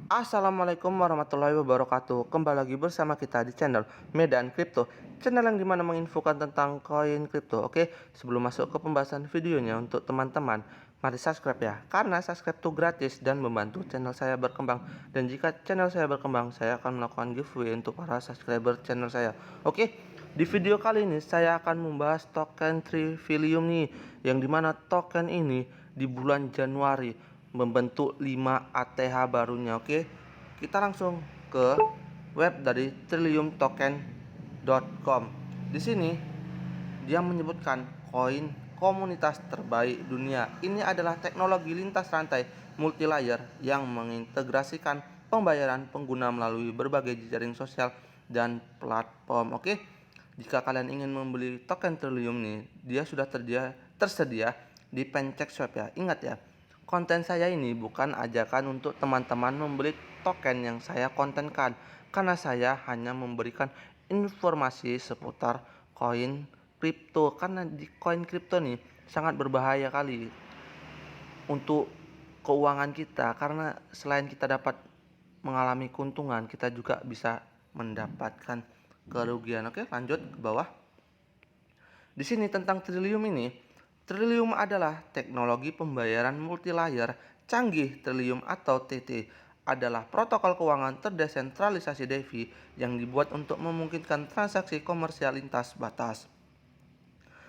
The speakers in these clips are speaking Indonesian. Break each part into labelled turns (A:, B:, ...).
A: Assalamualaikum warahmatullahi wabarakatuh. Kembali lagi bersama kita di channel Medan Crypto, channel yang dimana menginfokan tentang koin kripto. Oke, sebelum masuk ke pembahasan videonya, untuk teman-teman mari subscribe ya, karena subscribe itu gratis dan membantu channel saya berkembang. Dan jika channel saya berkembang, saya akan melakukan giveaway untuk para subscriber channel saya. Oke, di video kali ini saya akan membahas token Trivillium nih, yang dimana token ini di bulan Januari membentuk 5 ATH barunya. Oke, kita langsung ke web dari trilliumtoken.com. Di sini dia menyebutkan koin komunitas terbaik dunia. Ini adalah teknologi lintas rantai multilayer yang mengintegrasikan pembayaran pengguna melalui berbagai jejaring sosial dan platform. Oke, jika kalian ingin membeli token Trillium nih, dia sudah tersedia di PancakeSwap ya. Ingat ya, konten saya ini bukan ajakan untuk teman-teman membeli token yang saya kontenkan, karena saya hanya memberikan informasi seputar koin kripto. Karena di koin kripto nih sangat berbahaya kali untuk keuangan kita, karena selain kita dapat mengalami keuntungan, kita juga bisa mendapatkan kerugian. Oke, lanjut ke bawah. Di sini tentang Trillium ini, Trillium adalah teknologi pembayaran multilayer canggih. Trillium atau TT adalah protokol keuangan terdesentralisasi DeFi yang dibuat untuk memungkinkan transaksi komersial lintas batas.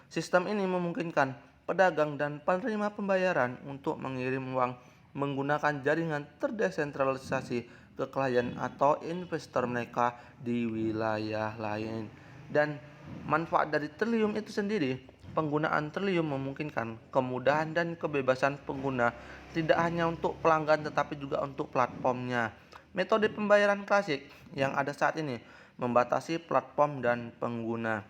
A: Sistem ini memungkinkan pedagang dan penerima pembayaran untuk mengirim uang menggunakan jaringan terdesentralisasi ke klien atau investor mereka di wilayah lain. Dan manfaat dari Trillium itu sendiri, penggunaan Trillium memungkinkan kemudahan dan kebebasan pengguna, tidak hanya untuk pelanggan tetapi juga untuk platformnya. Metode pembayaran klasik yang ada saat ini membatasi platform dan pengguna.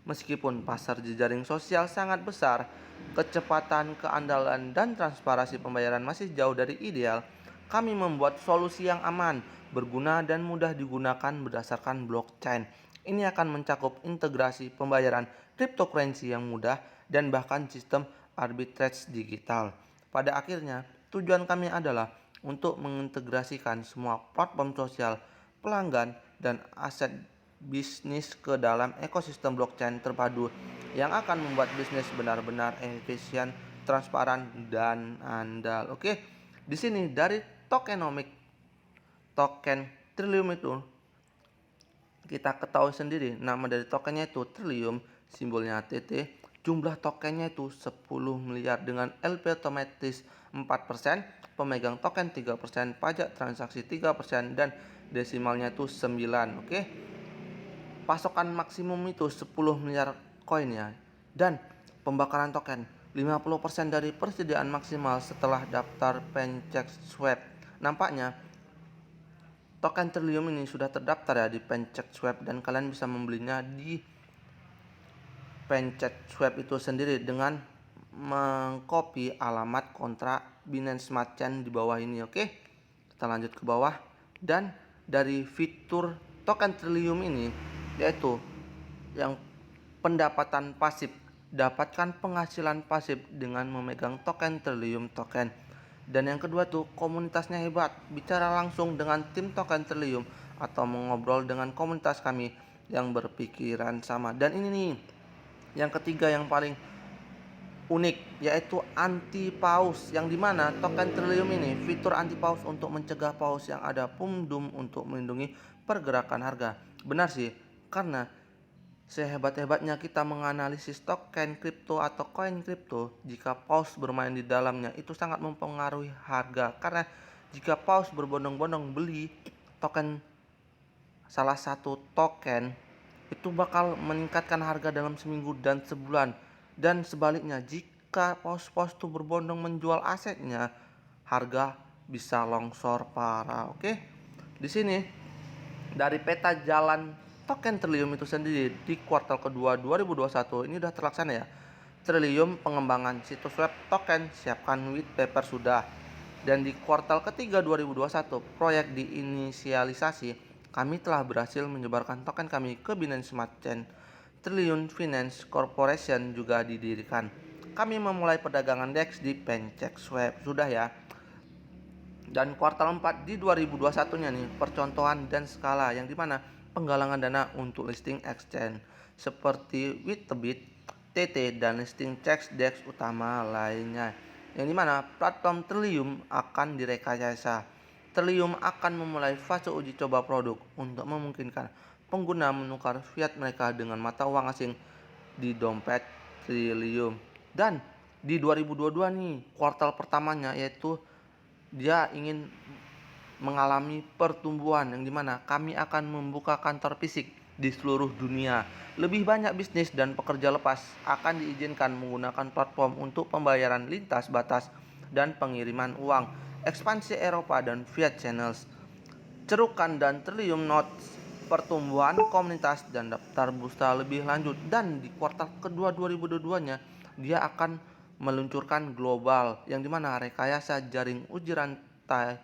A: Meskipun pasar jejaring sosial sangat besar, kecepatan, keandalan, dan transparansi pembayaran masih jauh dari ideal. Kami membuat solusi yang aman, berguna, dan mudah digunakan berdasarkan blockchain. Ini akan mencakup integrasi pembayaran cryptocurrency yang mudah dan bahkan sistem arbitrage digital. Pada akhirnya, tujuan kami adalah untuk mengintegrasikan semua platform sosial, pelanggan, dan aset bisnis ke dalam ekosistem blockchain terpadu yang akan membuat bisnis benar-benar efisien, transparan, dan andal. Oke, di sini dari tokenomic token Trillium itu kita ketahui sendiri, nama dari tokennya itu Trillium, simbolnya TT. Jumlah tokennya itu 10 miliar dengan LP otomatis 4%, pemegang token 3%, pajak transaksi 3%, dan desimalnya itu 9. Oke, pasokan maksimum itu 10 miliar koin ya. Dan pembakaran token 50% dari persediaan maksimal setelah daftar PancakeSwap. Nampaknya token Trillium ini sudah terdaftar ya di PancakeSwap, dan kalian bisa membelinya di PancakeSwap itu sendiri dengan mengcopy alamat kontrak Binance Smart Chain di bawah ini. Oke, kita lanjut ke bawah. Dan dari fitur token Trillium ini, yaitu yang pendapatan pasif, dapatkan penghasilan pasif dengan memegang token Trillium token. Dan yang kedua tuh, komunitasnya hebat, bicara langsung dengan tim token Trillium atau mengobrol dengan komunitas kami yang berpikiran sama. Dan ini nih yang ketiga yang paling unik, yaitu anti paus, yang dimana token Trillium ini fitur anti paus untuk mencegah paus yang ada pumdum untuk melindungi pergerakan harga. Benar sih, karena sehebat-hebatnya kita menganalisis token kripto atau koin kripto, jika paus bermain di dalamnya itu sangat mempengaruhi harga. Karena jika paus berbondong-bondong beli token, salah satu token, itu bakal meningkatkan harga dalam seminggu dan sebulan. Dan sebaliknya, jika paus-paus itu berbondong menjual asetnya, harga bisa longsor parah. Oke, di sini dari peta jalan token Trillium itu sendiri di kuartal kedua 2021 ini udah terlaksana ya. Trillium pengembangan situs web token, siapkan white paper sudah. Dan di kuartal ketiga 2021 proyek diinisialisasi, kami telah berhasil menyebarkan token kami ke Binance Smart Chain. Trillium Finance Corporation juga didirikan. Kami memulai perdagangan DEX di PancakeSwap sudah ya. Dan kuartal 4 di 2021-nya nih, percontohan dan skala yang dimana penggalangan dana untuk listing exchange seperti Bybit, TT, dan listing CEX utama lainnya. Yang dimana platform Trillium akan direkayasa. Trillium akan memulai fase uji coba produk untuk memungkinkan pengguna menukar fiat mereka dengan mata uang asing di dompet Trillium. Dan di 2022 nih, kuartal pertamanya yaitu dia ingin mengalami pertumbuhan yang dimana kami akan membuka kantor fisik di seluruh dunia. Lebih banyak bisnis dan pekerja lepas akan diizinkan menggunakan platform untuk pembayaran lintas batas dan pengiriman uang. Ekspansi Eropa dan Fiat Channels, cerukan dan Trillium Notes, pertumbuhan komunitas dan daftar bursa lebih lanjut. Dan di kuartal kedua 2022-nya dia akan meluncurkan global yang dimana rekayasa jaring uji rantai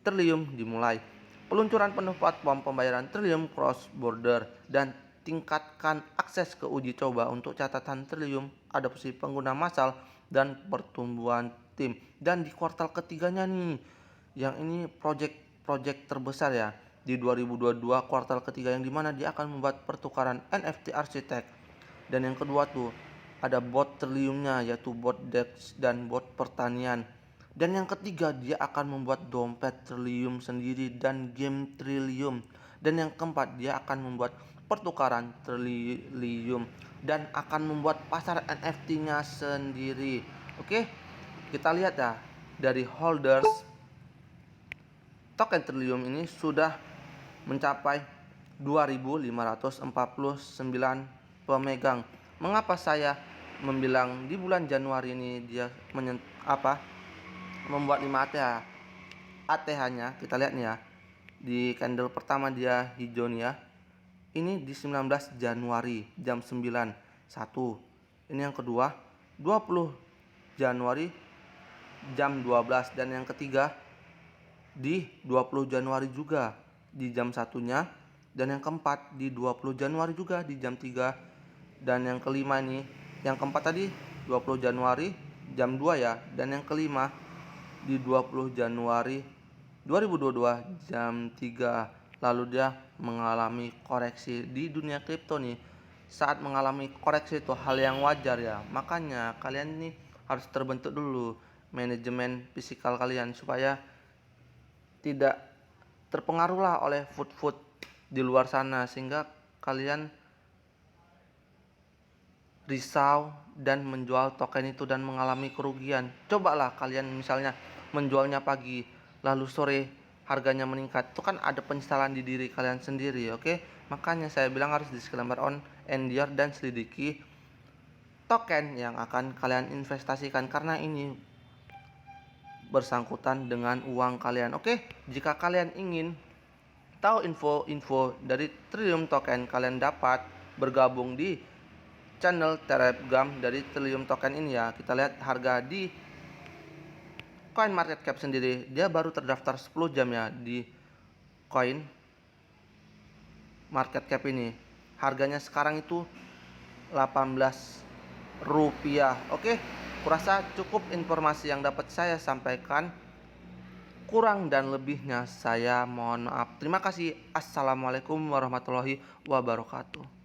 A: Trillium dimulai. Peluncuran penuh platform pembayaran Trillium cross border dan tingkatkan akses ke uji coba untuk catatan Trillium, adopsi pengguna massal dan pertumbuhan tim. Dan di kuartal ketiganya nih, yang ini project terbesar ya di 2022 kuartal ketiga, yang dimana dia akan membuat pertukaran NFT arsitek. Dan yang kedua tuh ada bot Trilliumnya, yaitu bot DEX dan bot pertanian. Dan yang ketiga dia akan membuat dompet Trillium sendiri dan game Trillium. Dan yang keempat dia akan membuat pertukaran Trillium dan akan membuat pasar NFT-nya sendiri. Oke, kita lihat ya, dari holders token Trillium ini sudah mencapai 2.549 pemegang. Mengapa saya membilang di bulan Januari ini dia membuat 5 ATH? ATH-nya kita lihat nih ya. Di candle pertama dia hijau nih ya. Ini di 19 Januari jam 9.1. Ini yang kedua 20 Januari jam 12, dan yang ketiga di 20 Januari juga di jam 1-nya, dan yang keempat di 20 Januari juga di jam 3, dan yang kelima ini, yang keempat tadi 20 Januari jam 2 ya, dan yang kelima di 20 Januari 2022 jam 3. Lalu dia mengalami koreksi. Di dunia kripto nih, saat mengalami koreksi itu hal yang wajar ya. Makanya kalian ini harus terbentuk dulu manajemen fisikal kalian supaya tidak terpengaruhlah oleh food di luar sana, sehingga kalian risau dan menjual token itu dan mengalami kerugian. Cobalah kalian misalnya menjualnya pagi lalu sore harganya meningkat, itu kan ada penyesalan di diri kalian sendiri. Oke, makanya saya bilang harus disclaimer on endure dan selidiki token yang akan kalian investasikan, karena ini bersangkutan dengan uang kalian. Oke, jika kalian ingin tahu info-info dari Trillium Token, kalian dapat bergabung di channel Telegram dari Trillium Token ini ya. Kita lihat harga di Coin Market Cap sendiri, dia baru terdaftar 10 jam ya di Coin Market Cap ini. Harganya sekarang itu 18 rupiah. Oke, kurasa cukup informasi yang dapat saya sampaikan. Kurang dan lebihnya saya mohon maaf. Terima kasih. Assalamualaikum warahmatullahi wabarakatuh.